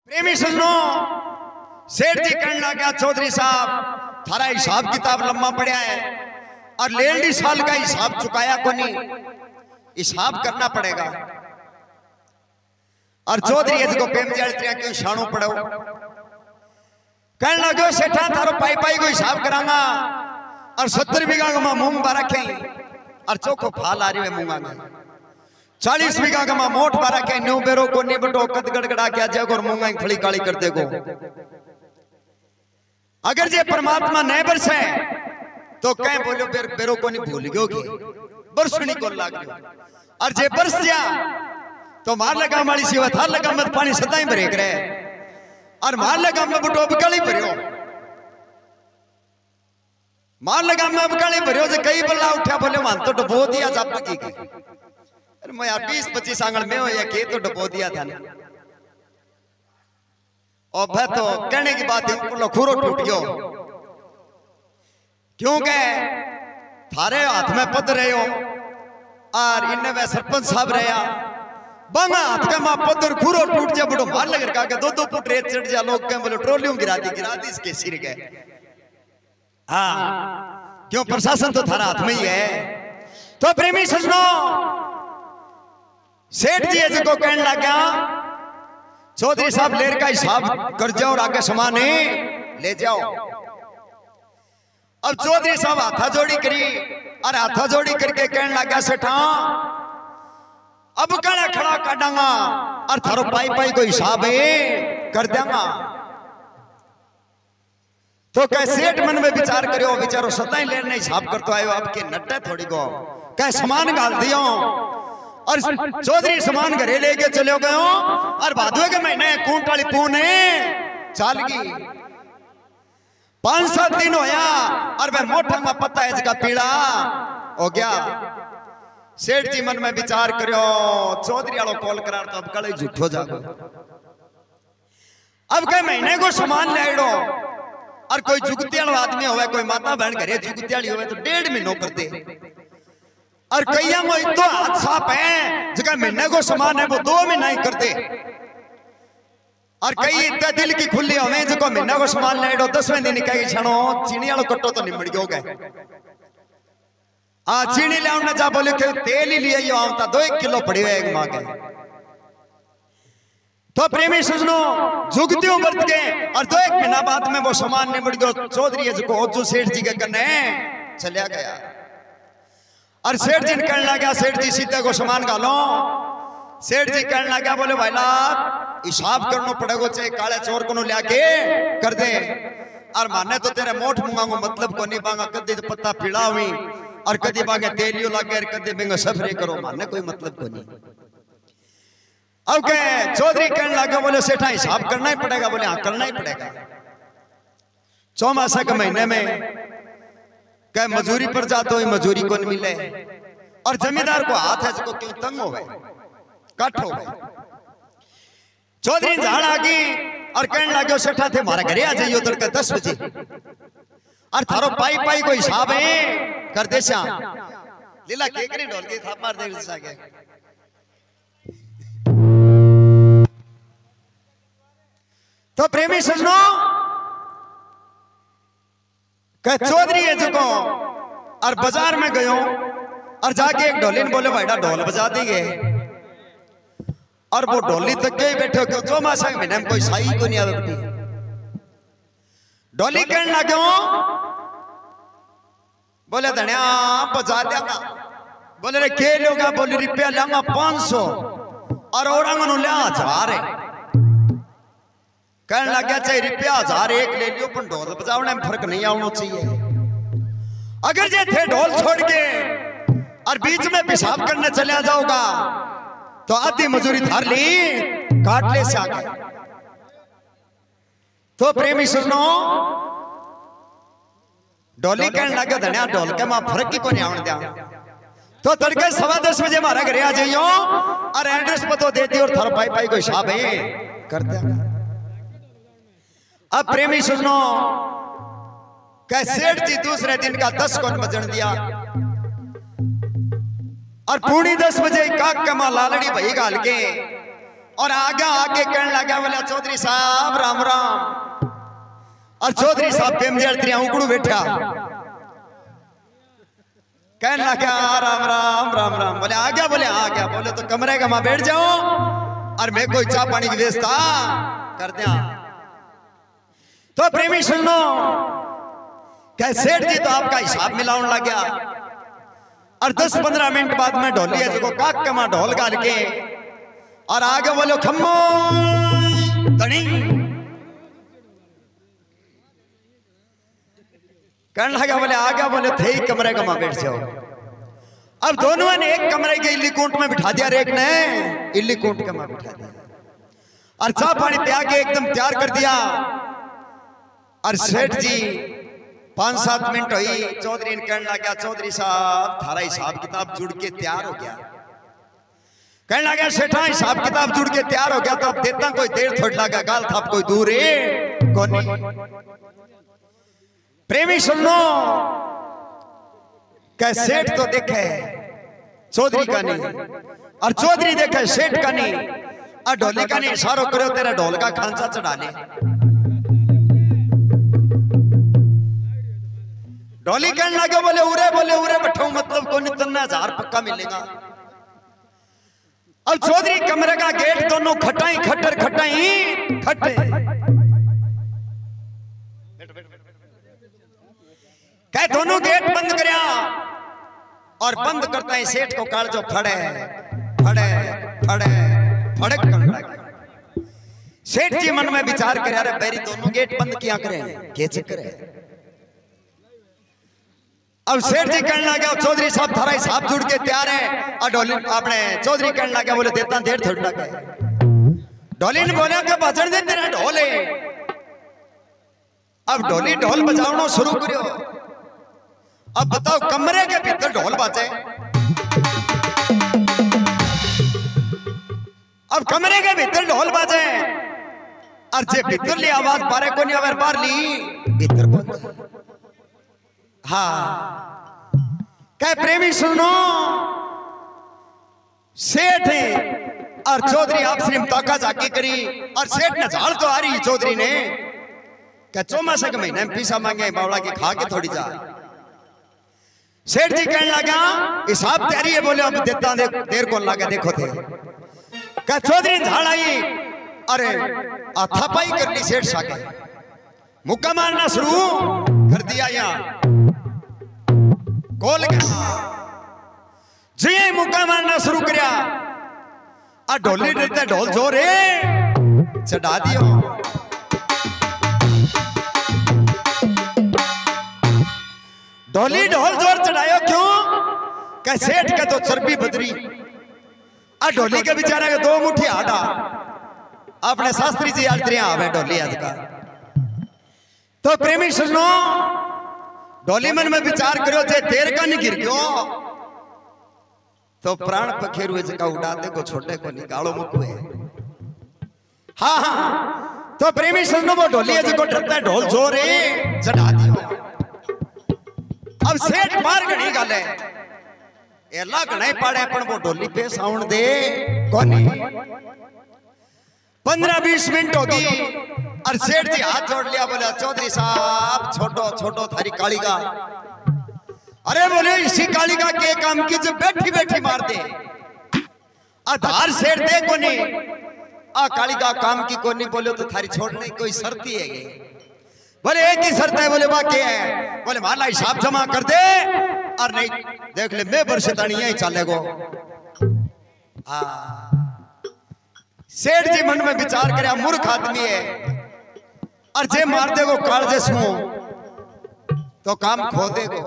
प्रेमी सुनो, सेठ जी कहने लगा चौधरी साहब थारा हिसाब किताब लम्बा पड़ा है और 1.5 साल का हिसाब चुकाया को नहीं, हिसाब करना पड़ेगा। और चौधरी इसको पेम जलतिया क्यों शाणू पड़ो कहने लगे सेठा थारो पाई पाई को हिसाब करांगा और 70 बीघा का मूंग बारा रखे और चोखो फाल आ रही है मूंगा में 40 बीघा का मोट बारा के न्यू बेरो को निबटो कद गड़गड़ा के जाएगा और मूंगा की फली काली कर देगो। अगर ये परमात्मा नहीं बरसे तो कह बोलो बेरो को नहीं भूल गयोगी बरसनी को लाग गयो और जे बरस जा तो मार लगा मारी सेवा थार लगा मत पानी सदाई भरे करे और मार लगा मैं बटो बकाली भरियो मार लगा मैं बकाली भरियो से कई बल्ला उठा बोले मान तो डबो दिया जाप की अरे मैं 20-25 आंगल में हो या के तो डबो दिया था ना और भाई तो कहने की बात है खूरो टूट गयो क्योंकि थारे हाथ में पद रहे हो और इनने वे सरपंच साहब रहा बांगा हाथ का मां पद और खूरो टूट जा बड़ो मार लग रखा के 2-2 फुट रेत चढ़ जा लोग कह बोलो ट्रोलियों गिरा दी इसके सिर गए। हाँ क्यों प्रशासन तो थारा हाथ में ही है। तो प्रेमी सजनो सेठ जी को कहने लगा चौधरी साहब लेर का हिसाब कर जाओ और आगे सामान ले जाओ। अब चौधरी साहब हाथा जोड़ी करी और हाथा जोड़ी करके कहने लगा सेठा अब कड़ा खड़ा काटांगा और थारो पाई पाई को हिसाब कर देंगा। तो कह सेठ मन में विचार करो विचारो सताई लेने हिसाब करते आयो आपके नट्टे थोड़ी को कह सामान गाल दियो और चौधरी सामान घरे लेके चले गए और भादवे के महीने कूट वाली पूने चाल गई 5-7 दिन होया और वह मोटा में पता है इसका पीड़ा हो गया। सेठ जी मन में विचार करो चौधरी वालों कॉल करा तो अब कल झूठ हो जाओ अब कई महीने को सामान ले लो और कोई जुगती वाला आदमी होवे कोई माता बहन घरे जुगती वाली होवे तो 1.5 महीनों कर दे और कई तो हाथ साफ है जगह महीने को सामान है वो 2 महीना ही कर दे और कई इतना दिल की खुली हमें जो महीना को सामान ले लो 10वें दिन कहीं छानो चीनी वालों कट्टो तो निमड़ गए। हाँ चीनी ले ना जा बोले तेल ही लिए आवता 2-1 किलो पड़ी हुए एक माँ के। तो प्रेमी सजनो जुगतियों बरत गए और 2-1 महीना बाद में वो सामान निमड़ गयो। चौधरी जो सेठ जी के कन्ने चलिया गया और सेठ जी कहने लगा सेठ जी सीधे को सामान गालो। सेठ जी कहने लगा बोले भाईला हिसाब करना पड़ेगा चाहे काले चोर को लिया कर दे और माने तो तेरे मोट मुंगांगो मतलब को नहीं बांगा कदी तो पत्ता पीड़ा हुई और कदी बांगे तेलियो लागे और कदी बेंगा सफरे करो माने कोई मतलब को नहीं। अब कहे चौधरी कहने लगा बोले सेठा हिसाब करना ही पड़ेगा बोले हाँ करना ही पड़ेगा। 4 मास के महीने में कह मजूरी पर जाते हो मजूरी को नहीं मिले और जमींदार को हाथ है जिसको क्यों तंग हो गए कट हो गए। चौधरी झाड़ आ गई और कहने लगे सेठा थे हमारे घरे आ जाइयो तड़के 10 बजे और थारो पाई पाई को हिसाब है कर दे श्याम लीला केकरी ढोल गई थाप मार दे सके। तो प्रेमी सजनो कह चौधरी है जो और बाजार में गयो और जाके एक ढोलिन बोले भाईडा ढोल बजा देंगे और वो ढोली तक के ही बैठे हो क्यों 2 मास के महीने में कोई साई को नहीं आवे। ढोली कहने लगे बोले धनिया बजा देगा बोले रे के लोगा बोले रुपया लेंगा 500 और औरंगन ले 1000 है कहने लगे चाहे रुपया 1000 एक ले लियो पर ढोल बजाने में फर्क नहीं आना चाहिए। अगर जे थे ढोल छोड़ के और बीच में पेशाब करने चले जाओगा तो आधी मजूरी धार ली काट ले से आगे। तो प्रेमी सुनो डोली कहने लगे धनिया ढोल के मां फर्क ही को नहीं आने दिया तो तड़के 10:15 बजे हमारे घरे आ जाइयो और एड्रेस पतो दे दी और थारो पाई पाई को हिसाब है कर दिया। अब प्रेमी सुनो कह सेठ जी दूसरे दिन का 10 को बजन दिया और पूरी 10 बजे काक कमा लालड़ी भई गाल के और आगे आगे कहने लगा बोले चौधरी साहब राम राम। और चौधरी साहब पेमजड़ उकड़ू बैठा कहने लगा राम राम राम राम। बोले आ गया, बोले आ गया। बोले तो कमरे का मां बैठ जाओ और मैं कोई चाय पानी की व्यवस्था कर दिया। तो प्रेमी सुन लो, क्या सेठ जी तो आपका हिसाब मिलाने लग गया। और 10-15 मिनट बाद में ढोली है जो काक के मां ढोल गाल के और आगे बोलो खम्मो तनी कहने लगा। बोले आ गया, बोले थे ही कमरे का मां बैठ जाओ। अब दोनों ने एक कमरे के इल्ली कोट में बिठा दिया, एक ने इल्ली कोट के मां बिठा दिया और चाय पानी पिया के एकदम तैयार कर दिया। और सेठ जी 5-7 मिनट हुई, चौधरी ने कहने लगा चौधरी साहब थारा हिसाब किताब जुड़ के तैयार हो गया। कहने लगा सेठा हिसाब किताब जुड़ के तैयार हो गया तो अब देता कोई देर थोड़ी लगा, गाल था कोई दूर है कौन। प्रेमी सुन लो, क्या सेठ तो देखे चौधरी का नहीं और चौधरी देखे सेठ का नहीं। और ढोली का नहीं इशारो करो तेरा ढोल का खांचा चढ़ा ले। ढोली कहने लगे बोले उरे बैठो मतलब को 1000 पक्का मिलेगा। अब चौधरी कमरे का गेट दोनों खटाई खट्टर खटाई खट्टे कह दोनों गेट बंद करया और बंद करता है सेठ को काल जो फड़े फड़े फड़े फड़क करने लगे। सेठ जी मन में विचार करे अरे बैरी दोनों गेट बंद किया करे क्या चक्कर है। अब सेठ जी कहने लगा चौधरी साहब थारा हिसाब जुड़ के तैयार है। और ढोली अपने चौधरी कहने लगा बोले देता देर थोड़ी लगे। ढोली ने बोला कि बजन दे तेरा ढोल है। अब ढोली ढोल बजाना शुरू करियो। अब बताओ कमरे के भीतर ढोल बाजे। अब कमरे के भीतर ढोल बाजे और जे भीतर ली आवाज बारे को नहीं आवर बाहर ली भीतर को। हाँ क्या प्रेमी सुनो, सेठ है और चौधरी आपसे ताका जाकी करी और सेठ ने झाड़ तो आ रही चौधरी ने क्या चौमासे के महीने में पीसा मांगे बावड़ा की खा के थोड़ी जा। सेठ जी कहने लगा हिसाब तैयारी है। बोले अब देता देर कौन लगा देखो थे। क्या चौधरी झाड़ आई अरे थापाई कर ली सेठ साके मुक्का मारना शुरू कर दिया। यहाँ खोल गया जी मुक्का मारना शुरू किया और ढोली डरते ढोल जोरे चढ़ा दियो। ढोली ढोल जोर चढ़ायो क्यों क्या सेठ का तो चर्बी बदरी और ढोली के बेचारे के 2 मुट्ठी आटा अपने शास्त्री जी आज आवे ढोली आज का। तो प्रेमी सुनो, ढोली मन में विचार करो जे देर का नहीं गिर गयो तो प्राण पखेरु जका उड़ाते को छोटे को निकालो मुकुए। हाँ हाँ तो प्रेमी सुनो वो ढोली जको डरता ढोल जोरे चढ़ा दियो। अब सेठ मार घड़ी गाले एला घणे पाड़े पण वो ढोली पे साउंड दे कोनी। 15-20 मिनट होगी और सेठ जी हाथ जोड़ लिया। बोला चौधरी साहब छोटो छोटो थारी कालिका। अरे बोले इसी कालिका के काम की जो बैठी बैठी मार दे आधार सेठ दे कोनी आ कालिका काम की कोनी। बोले तो थारी छोड़ने कोई शर्त ही है। बोले एक ही शर्त है। बोले वाकई है। बोले माला हिसाब जमा कर दे और नहीं देख ले मैं बरसता नहीं यही चलेगो। सेठ जी मन में विचार करे मूर्ख आदमी है और जे मार देगो काल जे सुओ तो काम खो देगो।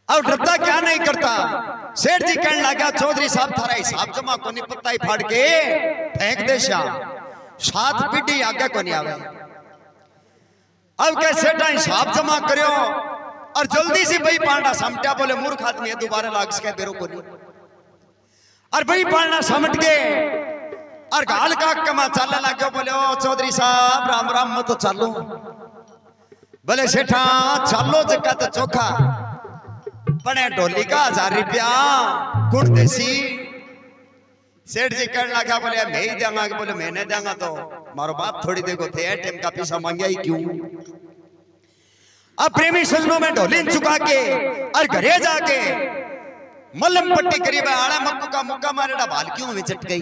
अब डरता क्या नहीं करता। सेठ जी कहने लगा चौधरी साहब थारा हिसाब जमा को नहीं पत्ता ही फाड़ के फेंक दे श्याम 7 पीढ़ी आगे को नहीं आवे। अब क्या सेठा हिसाब जमा करो और जल्दी से भाई पांडा समटा। बोले मूर्ख आदमी है दोबारा लाग सके बेरो को नहीं। और भाई पांडा समट के और गाल का कमा चलने लग गया। बोले ओ चौधरी साहब राम राम मत तो चलो। बोले सेठा चलो जगह तो चोखा पड़े ढोली का 1000 रुपया गुड़ देसी सेठ जी कहने लगा बोले मैं ही देंगा, बोले मैं नहीं देंगा तो मारो बाप थोड़ी देखो थे टाइम का पैसा मांगा ही क्यों। अब प्रेमी सजनों में ढोलिन चुका के और घरे जाके मलम पट्टी करीब आड़ा मक्कू का मुक्का मारेड़ा भाल क्यों में चट गई।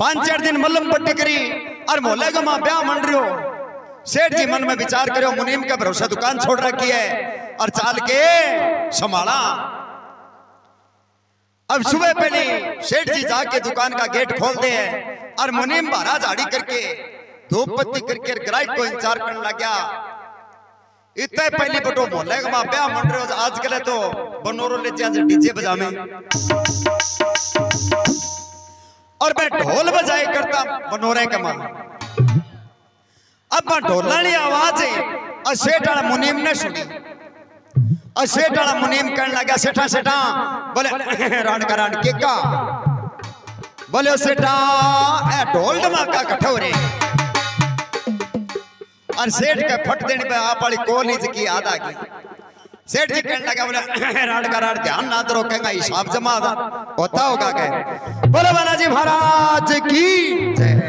5-4 दिन मलम पट्टी करी और मोहल्ले का मां ब्याह मन रही हो। सेठ जी मन में विचार करो मुनीम का भरोसा दुकान छोड़ रखी है और चाल के संभाला। अब सुबह पहले सेठ जी जाके दुकान का गेट खोलते हैं और मुनीम बारा झाड़ी करके धूप बत्ती करके ग्राहक को इंतजार करने लग गया। इतने पहली बटो मोहल्ले का मां ब्याह मन रहे हो आजकल तो बनोरो ले जाए डीजे बजावे और मैं ढोल बजाए करता बनोरे का मां। अब मैं ढोलनी आवाज है और सेठ वाला मुनीम ने सुनी और सेठ वाला मुनीम कहने लगा सेठा सेठा बोले रान का रान के का बोले सेठा ढोल धमाका कठोरे और सेठ के फट देने पे आप वाली कॉलेज की आधा की। सेठ जी कहने लगा बोले राड का राड ध्यान ना तो रोकेगा हिसाब जमा होता होगा क्या। बोले बालाजी महाराज की जय।